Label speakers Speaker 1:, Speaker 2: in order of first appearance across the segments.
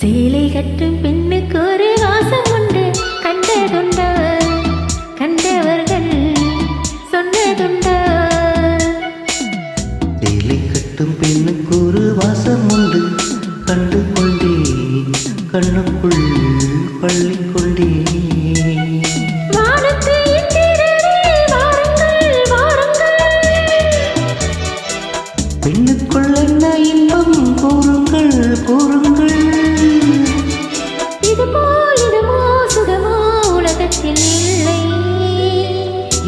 Speaker 1: சேலை கட்டும் பெண்ணுக்கு ஒரு வாசம் உண்டு, கண்டதுண்டா கண்டவர்கள் சொன்னதுண்டா.
Speaker 2: சேலை கட்டும் பெண்ணுக்கு ஒரு வாசம் உண்டு, கண்டு கொண்டே கண்ணுக்குள் பள்ளி கொண்டே. பெண்ணுக்குள் என்ன இன்பம் கூறுங்கள் கூறுங்கள்.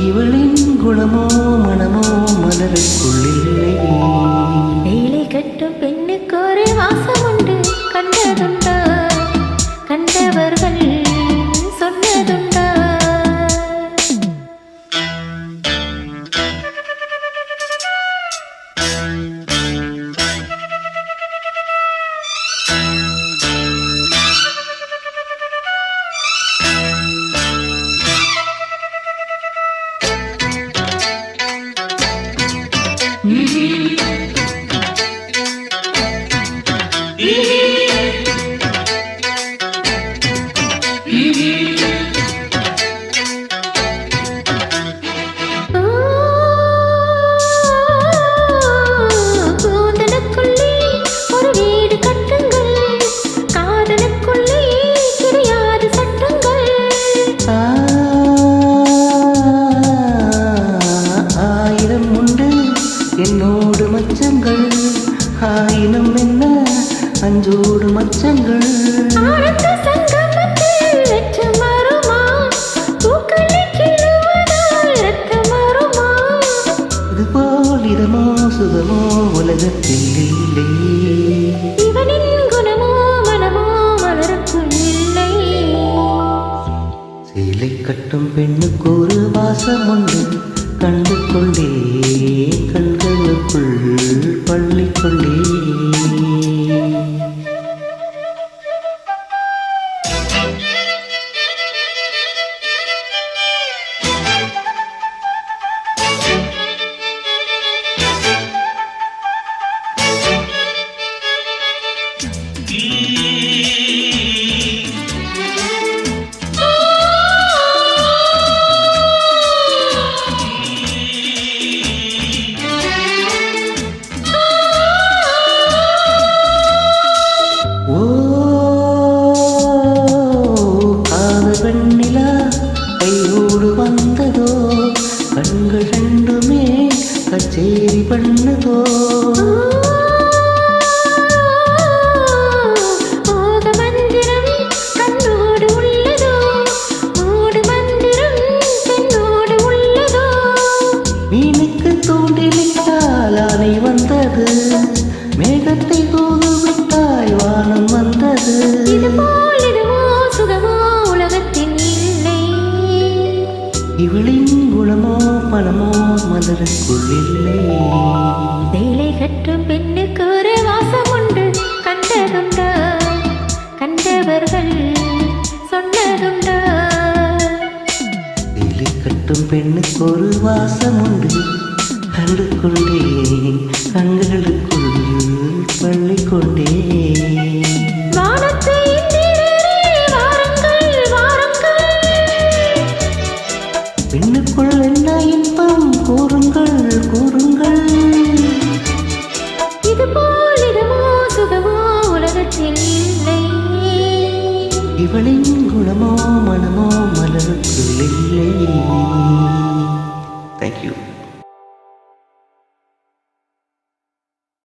Speaker 2: இவளின் குணமோ மனமோ மலருக்குள் இல்லை.
Speaker 1: சேலை கட்டும் பெண்ணுக்கு ஒரு வாசம் உண்டு, கண்டதுண்டா கண்டவர்கள் சொன்னதுண்டா.
Speaker 2: என்னோடு மச்சங்கள் ஆயினம் என்ன அஞ்சோடு மச்சங்கள். இதுபோல் இதமோ சுகமோ உலகத்தில் இல்லை.
Speaker 1: இவனின் குணமோ மனமோ மலருக்குள் இல்லை.
Speaker 2: சேலை கட்டும் பெண்ணுக்கு ஒரு வாசம் உண்டு, கண்டு கொண்டே கண்களுக்குள் பள்ளி கொண்டே. வெண்ணிலா கையோடு வந்ததோ, கண்கள் ரெண்டுமே கச்சேரி பண்ணதோ.
Speaker 1: கண்ணோடு உள்ளதோ, மூடு மந்திரம் பெண்ணோடு உள்ளதோ.
Speaker 2: மீனுக்கு தூண்டிலிட்டால் ஆனை வந்தது, மேகத்தை தூதுவிட்டாய் வானம் வந்தது. இவளின் குணமோ மனமோ மலருக்குள் இல்லை.
Speaker 1: சேலை கட்டும் பெண்ணுக்கு ஒரு வாசம் உண்டு, கண்டதுண்டா கண்டவர்கள் சொன்னதுண்டா.
Speaker 2: சேலை கட்டும் பெண்ணுக்கு ஒரு வாசம் உண்டு, கண்டு கொண்டே கண்களுக்குள் பள்ளி கொண்டே. பெண்ணுக்குள் என்ன இன்பம் கூறுங்கள் கூறுங்கள்.
Speaker 1: இதுபோல் இதமோ சுகமோ உலகத்தில் இல்லை.
Speaker 2: இவளின் குணமோ மனமோ மலருக்குள் இல்லை. Thank you.